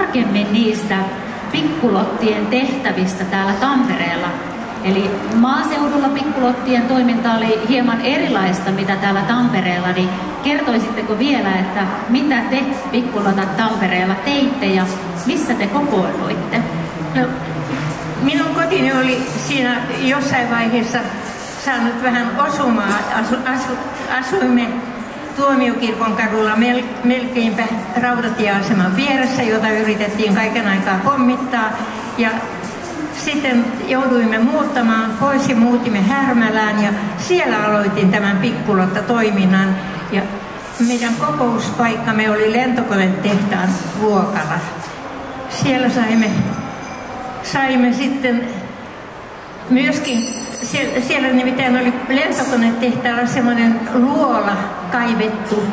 tarkemmin niistä pikkulottien tehtävistä täällä Tampereella. Eli maaseudulla pikkulottien toiminta oli hieman erilaista, mitä täällä Tampereella, niin kertoisitteko vielä, että mitä te pikkulotat Tampereella teitte ja missä te kokoonnuitte? No, minun kotini oli siinä jossain vaiheessa saanut vähän osumaa. Asuimme Tuomiokirkon kadulla melkeinpä rautatieaseman vieressä, jota yritettiin kaiken aikaa pommittaa. Ja sitten jouduimme muuttamaan pois ja muutimme Härmälään ja siellä aloitin tämän pikkulotta-toiminnan. Ja meidän kokouspaikkamme oli lentokonetehtaan luokalla. Siellä saimme sitten myöskin, siellä nimittäin oli lentokonetehtaalla semmoinen luola kaivettu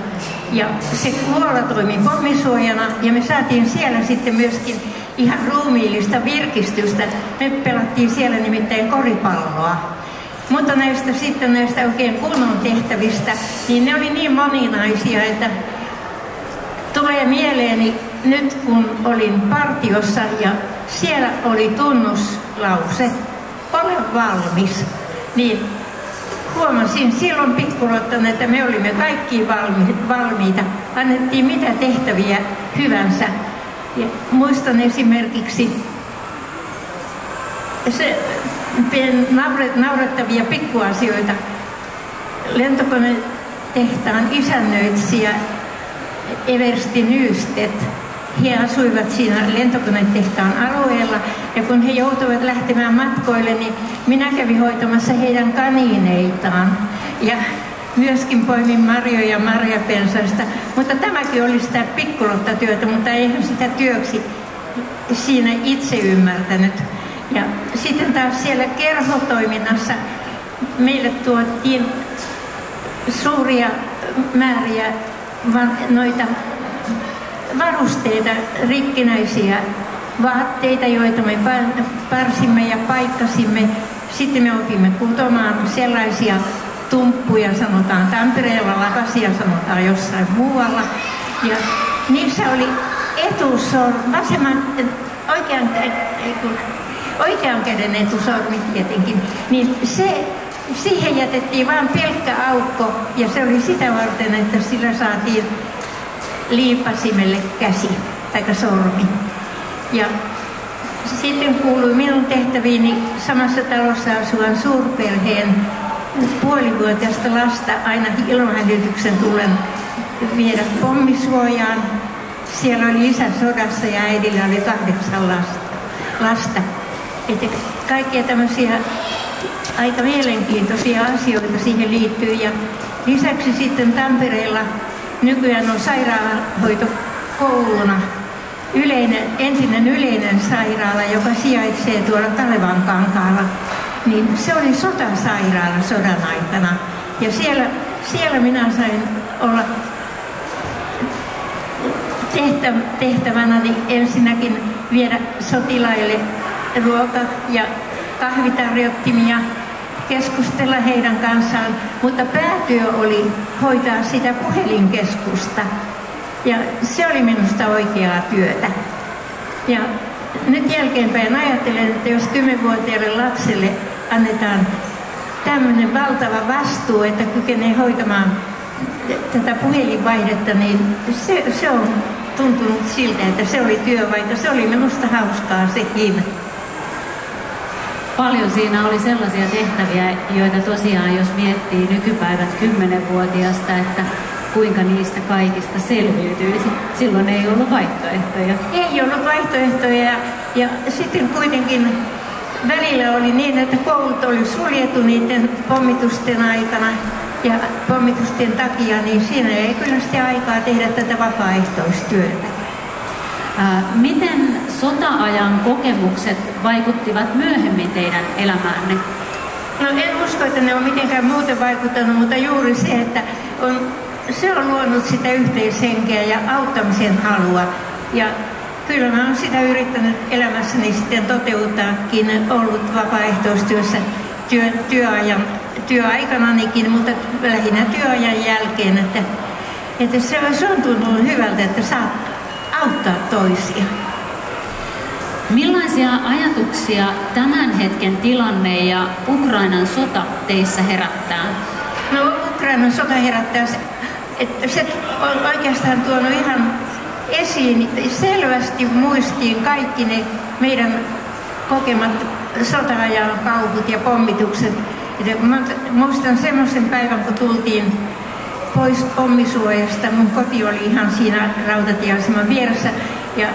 ja se luola toimi pommisuojana ja me saatiin siellä sitten myöskin ihan ruumiillista virkistystä. Me pelattiin siellä nimittäin koripalloa. Mutta näistä oikein kunnon tehtävistä, niin ne oli niin moninaisia, että tulee mieleeni nyt kun olin partiossa ja siellä oli tunnuslause, ole valmis, niin huomasin silloin pikkulottana, että me olimme kaikki valmiita. Annettiin mitä tehtäviä hyvänsä. Ja muistan esimerkiksi naurettavia pikkuasioita. Lentokonetehtaan isännöitsijä Eversti Nystedt. He asuivat siinä lentokonetehtaan alueella ja kun he joutuivat lähtemään matkoille, niin minä kävin hoitamassa heidän kaniineitaan. Ja myöskin poimin marjoja marjapensasta, mutta tämäkin oli sitä pikkulottatyötä, mutta eihän sitä työksi siinä itse ymmärtänyt. Ja sitten taas siellä kerhotoiminnassa meille tuotiin suuria määriä noita varusteita, rikkinäisiä vaatteita, joita me parsimme ja paikkasimme. Sitten me opimme kutomaan sellaisia tumppuja, sanotaan Tampereella, lakasia sanotaan jossain muualla. Ja niissä oli oikean käden etusormi tietenkin, niin siihen jätettiin vain pelkkä aukko ja se oli sitä varten, että sillä saatiin liipasimelle käsi tai sormi. Ja sitten kuului minun tehtäviini samassa talossa asuvan suurperheen puolivuotiaista lasta aina ilmanhälytyksen tullen viedä pommisuojaan. Siellä oli isä sodassa ja äidillä oli 8 lasta. Että kaikkia tämmöisiä aika mielenkiintoisia asioita siihen liittyy. Ja lisäksi sitten Tampereella nykyään on sairaanhoitokouluna entinen yleinen sairaala, joka sijaitsee tuolla Kalevankankaalla. Niin se oli sotasairaala sodan aikana. Ja siellä minä sain olla tehtävänäni ensinnäkin viedä sotilaille ruoka- ja kahvitarjottimia, keskustella heidän kanssaan, mutta päätyö oli hoitaa sitä puhelinkeskusta. Ja se oli minusta oikeaa työtä. Ja nyt jälkeenpäin ajattelen, että jos 10-vuotiaalle lapselle annetaan tämmöinen valtava vastuu, että kykenee hoitamaan tätä puhelinvaihdetta, niin se on tuntunut siltä, että se oli työ, vaikka se oli minusta hauskaa sekin. Paljon siinä oli sellaisia tehtäviä, joita tosiaan, jos miettii nykypäivät 10-vuotiaasta, että kuinka niistä kaikista selviytyisi. Silloin ei ollut vaihtoehtoja. Ei ollut vaihtoehtoja ja sitten kuitenkin välillä oli niin, että koulut oli suljettu niiden pommitusten aikana ja pommitusten takia, niin siinä ei kyllä sitten aikaa tehdä tätä vapaaehtoistyötä. Miten sota-ajan kokemukset vaikuttivat myöhemmin teidän elämäänne? No en usko, että ne on mitenkään muuten vaikuttanut, mutta juuri se, että se on luonut sitä yhteishenkeä ja auttamisen halua. Ja kyllä mä oon sitä yrittänyt elämässäni sitten toteuttaakin, ollut vapaaehtoistyössä työaikananikin, mutta lähinnä työajan jälkeen. Että se on tuntunut hyvältä, että saa auttaa toisia. Millaisia ajatuksia tämän hetken tilanne ja Ukrainan sota teissä herättää? No Ukrainan sota herättää, että se on oikeastaan tuonut ihan esiin selvästi muistiin kaikki ne meidän kokemat sota-ajan kauhut ja pommitukset. Mä muistan semmoisen päivän, kun tultiin pois pommisuojasta. Mun koti oli ihan siinä rautatieaseman vieressä ja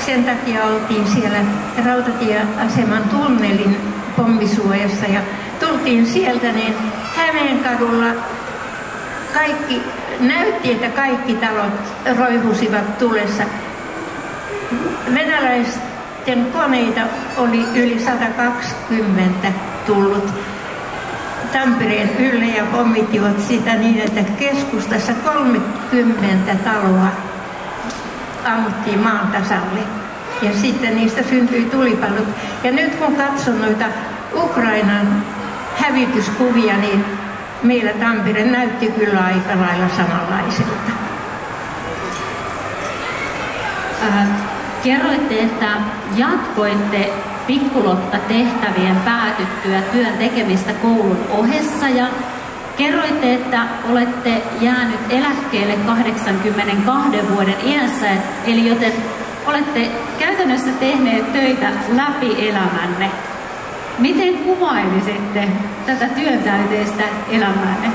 sen takia oltiin siellä rautatieaseman tunnelin pommisuojassa ja tultiin sieltä, niin Hämeenkadulla kaikki näytti, että kaikki talot roihusivat tulessa. Venäläisten koneita oli yli 120 tullut Tampereen ylle ja pommittivat sitä niin, että keskustassa 30 taloa ammuttiin maan tasalle. Ja sitten niistä syntyi tulipalot. Ja nyt kun katson noita Ukrainan hävityskuvia, niin meillä Tampere näytti kyllä aika lailla samanlaiselta. Kerroitte, että jatkoitte Pikkulotta-tehtävien päätyttyä työn tekemistä koulun ohessa ja kerroitte, että olette jäänyt eläkkeelle 82 vuoden iässä, eli joten olette käytännössä tehneet töitä läpi elämänne. Miten kuvailisitte tätä työntäyteistä elämänne?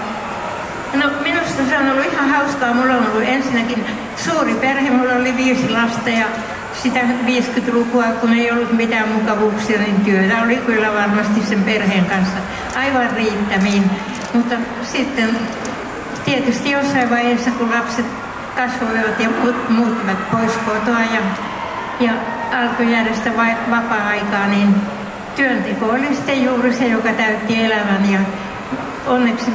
No minusta se on ollut ihan hauskaa. Mulla on ollut ensinnäkin suuri perhe, mulla oli 5 lasta ja sitä 50-lukua, kun ei ollut mitään mukavuuksia, niin työtä oli kyllä varmasti sen perheen kanssa aivan riittämiin. Mutta sitten tietysti jossain vaiheessa, kun lapset kasvoivat ja muuttivat pois kotoa ja alkoi jäädä sitä vapaa-aikaa, niin työnteko oli sitten juuri se, joka täytti elämän. Ja onneksi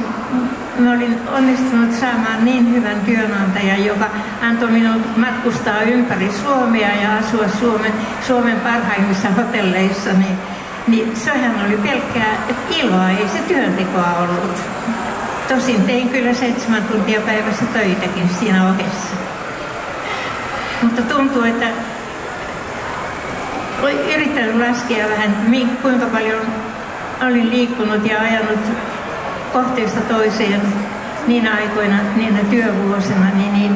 mä olin onnistunut saamaan niin hyvän työnantajan, joka antoi minun matkustaa ympäri Suomea ja asua Suomen parhaimmissa hotelleissa. Niin sehän oli pelkkää iloa, ei se työntekoa ollut. Tosin tein kyllä 7 tuntia päivässä töitäkin siinä ohessa. Mutta tuntuu, että olen yrittänyt laskea vähän, kuinka paljon olin liikkunut ja ajanut kohteesta toiseen niinä aikoina, niinä työvuosina, niin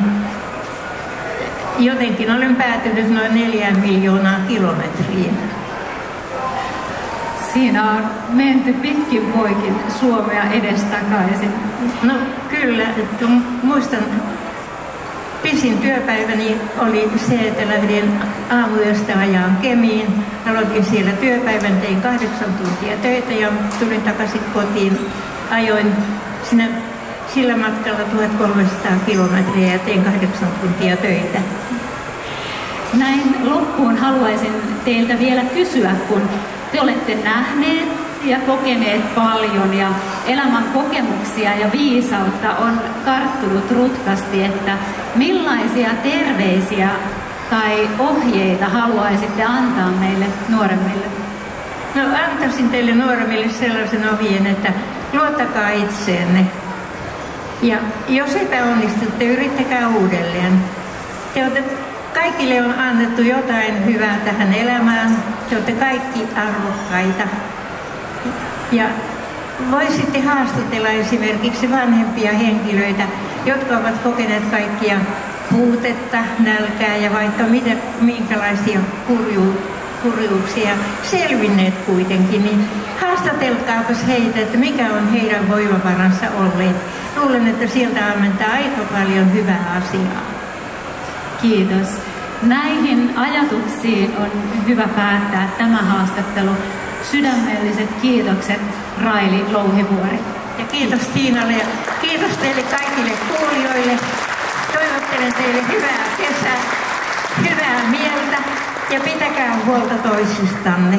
jotenkin olen päätynyt noin 4 miljoonaa kilometriin. Siinä on menty pitkin poikin Suomea edestakaisin. No kyllä, että muistan pisin työpäiväni oli se, että lähdin aamuyöstä ajaan Kemiin. Aloitin siellä työpäivän, tein 8 tuntia töitä ja tulin takaisin kotiin. Ajoin sillä matkalla 1300 kilometriä ja tein 8 tuntia töitä. Näin loppuun haluaisin teiltä vielä kysyä, kun te olette nähneet ja kokeneet paljon ja elämän kokemuksia ja viisautta on karttunut rutkasti, että millaisia terveisiä tai ohjeita haluaisitte antaa meille nuoremmille? No antaisin teille nuoremmille sellaisen ohjeen, että luottakaa itseenne. Ja jos epäonnistutte, yrittäkää uudelleen. Kaikille on annettu jotain hyvää tähän elämään. Te olette kaikki arvokkaita. Ja voisitte haastatella esimerkiksi vanhempia henkilöitä, jotka ovat kokeneet kaikkia puutetta, nälkää ja vaikka minkälaisia kurjuuksia selvinneet kuitenkin, niin haastatelkaapas heitä, että mikä on heidän voimavaransa olleet. Luulen, että sieltä ammentaa aika paljon hyvää asiaa. Kiitos. Näihin ajatuksiin on hyvä päättää tämä haastattelu. Sydämelliset kiitokset Raili Louhivuori. Ja kiitos Tiinalle ja kiitos teille kaikille kuulijoille. Toivottelen teille hyvää kesää, hyvää mieltä ja pitäkää huolta toisistanne.